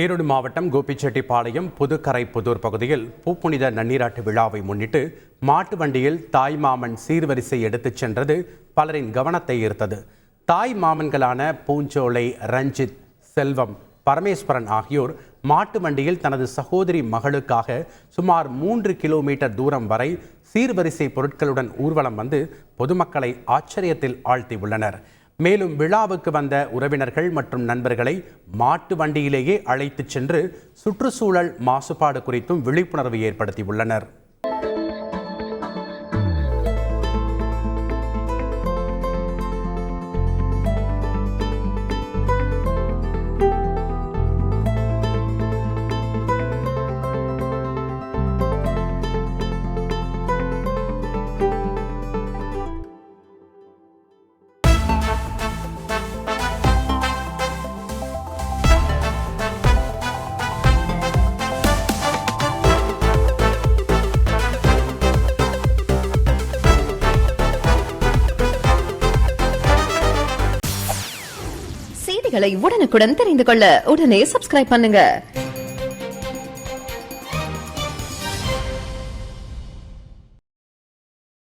ஈரோடு மாவட்டம் கோபிச்செட்டிப்பாளையம் புதுக்கரைப்புதூர் பகுதியில் பூப்புனித நன்னீராட்டு விழாவை முன்னிட்டு மாட்டு வண்டியில் தாய் மாமன் சீர்வரிசை எடுத்துச் சென்றது பலரின் கவனத்தை ஈர்த்தது. தாய் மாமன்களான பூஞ்சோலை, ரஞ்சித், செல்வம், பரமேஸ்வரன் ஆகியோர் மாட்டு வண்டியில் தனது சகோதரி மகளுக்காக சுமார் 3 கிலோமீட்டர் தூரம் வரை சீர்வரிசை பொருட்களுடன் ஊர்வலம் வந்து பொதுமக்களை ஆச்சரியத்தில் ஆழ்த்தியுள்ளனர். மேலும் விழாவுக்கு வந்த உறவினர்கள் மற்றும் நண்பர்களை மாட்டு வண்டியிலேயே அழைத்துச் சென்று சுற்றுச்சூழல் மாசுபாடு குறித்தும் விழிப்புணர்வு ஏற்படுத்தியுள்ளனர். செய்திகளை உடனுக்குடன் தெரிந்து கொள்ள உடனே சப்ஸ்கிரைப் பண்ணுங்க.